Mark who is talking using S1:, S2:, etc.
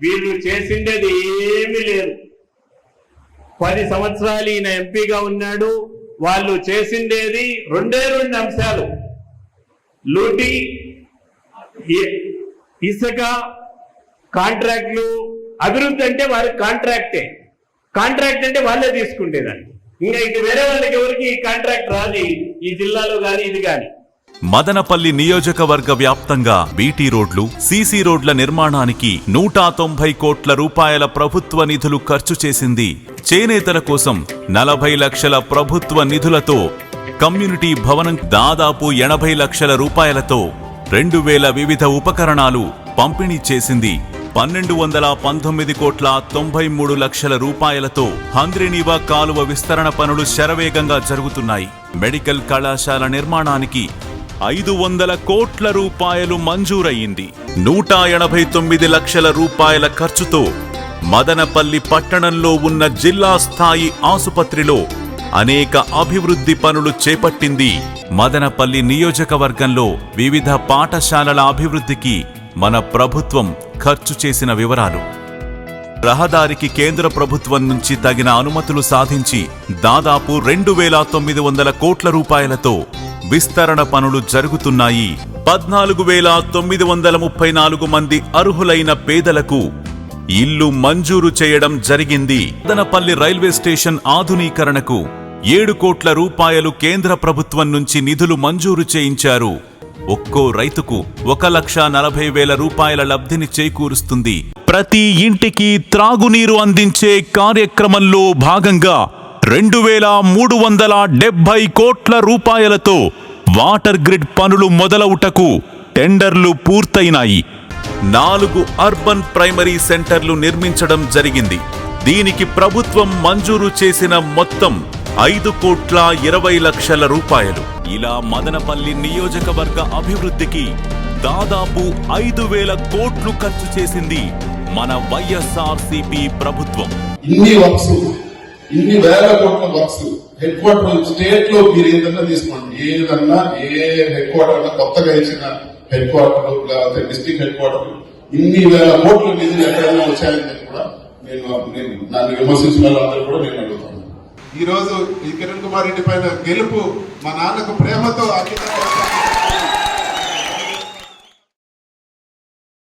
S1: వీళ్ళు చేసిండేది ఏమీ లేదు. 10 సంవత్సరాలు ఈయన ఎంపీగా ఉన్నాడు. వాళ్ళు చేసిండేది రెండే 2 అంశాలు: లూటీ, ఇసుక, కాంట్రాక్ట్లు. అభివృద్ధి అంటే వారికి కాంట్రాక్టే, కాంట్రాక్ట్ అంటే వాళ్ళే తీసుకుంటేదాన్ని. ఇంకా ఇది వేరే వాళ్ళకి ఎవరికి ఈ కాంట్రాక్ట్ రాదు ఈ జిల్లాలో గాని ఇది గాని.
S2: మదనపల్లి నియోజకవర్గ వ్యాప్తంగా బీటీ రోడ్లు, సీసీ రోడ్ల నిర్మాణానికి 190 కోట్ల రూపాయల ప్రభుత్వ నిధులు ఖర్చు చేసింది. చేనేతల కోసం 40 లక్షల ప్రభుత్వ నిధులతో కమ్యూనిటీ భవనం, దాదాపు 80 లక్షల రూపాయలతో 2000 వివిధ ఉపకరణాలు పంపిణీ చేసింది. 1219 కోట్ల 93 లక్షల రూపాయలతో హంద్రీనీవా కాలువ విస్తరణ పనులు శరవేగంగా జరుగుతున్నాయి. మెడికల్ కళాశాల నిర్మాణానికి 500 కోట్ల రూపాయలు మంజూరయ్యింది. 189 లక్షల రూపాయల ఖర్చుతో మదనపల్లి పట్టణంలో ఉన్న జిల్లా స్థాయి ఆసుపత్రిలో అనేక అభివృద్ధి పనులు చేపట్టింది. మదనపల్లి నియోజకవర్గంలో వివిధ పాఠశాలల అభివృద్ధికి మన ప్రభుత్వం ఖర్చు చేసిన వివరాలు: రహదారికి కేంద్ర ప్రభుత్వం నుంచి తగిన అనుమతులు సాధించి దాదాపు 2900 కోట్ల రూపాయలతో విస్తరణ పనులు జరుగుతున్నాయి. 14,934 మంది అర్హులైన పేదలకు ఇల్లు మంజూరు చేయడం జరిగింది. మదనపల్లి రైల్వే స్టేషన్ ఆధునీకరణకు 7 కోట్ల రూపాయలు కేంద్ర ప్రభుత్వం నుంచి నిధులు మంజూరు చేయించారు. ఒక్కో రైతుకు 1,40,000 రూపాయల లబ్ధిని చేకూరుస్తుంది. ప్రతి ఇంటికి త్రాగునీరు అందించే కార్యక్రమంలో భాగంగా 2,370 కోట్ల రూపాయలతో వాటర్ గ్రిడ్ పనులు మొదలవుటకు టెండర్లు పూర్తయినాయి. 4 అర్బన్ ప్రైమరీ సెంటర్లు నిర్మించడం జరిగింది. దీనికి ప్రభుత్వం మంజూరు చేసిన మొత్తం 5 కోట్ల 20 లక్షల రూపాయలు. ఇలా మదనపల్లి నియోజకవర్గ అభివృద్ధికి దాదాపు 5,000 కోట్లు ఖర్చు చేసింది మన వైఎస్ఆర్సీపీ ప్రభుత్వం.
S3: ఇన్ని వేల కోట్ల వర్క్స్ హెడ్ క్వార్టర్ స్టేట్ లో మీరు ఏదన్నా తీసుకోండి, ఏదన్నా ఏ హెడ్ క్వార్టర్ కొత్తగా ఇచ్చిన హెడ్ క్వార్టర్ లేకపోతే డిస్ట్రిక్ట్ హెడ్ క్వార్టర్ ఇన్ని వేల కోట్ల నిధులు ఎక్కడైనా వచ్చాయని కూడా నేను నన్ను విమర్శించిన వాళ్ళందరూ కూడా నేను అడుగుతాను. ఈ రోజు ఈ కిరణ్ కుమార్ రెడ్డి పైన గెలుపు మా నాన్నకు ప్రేమతో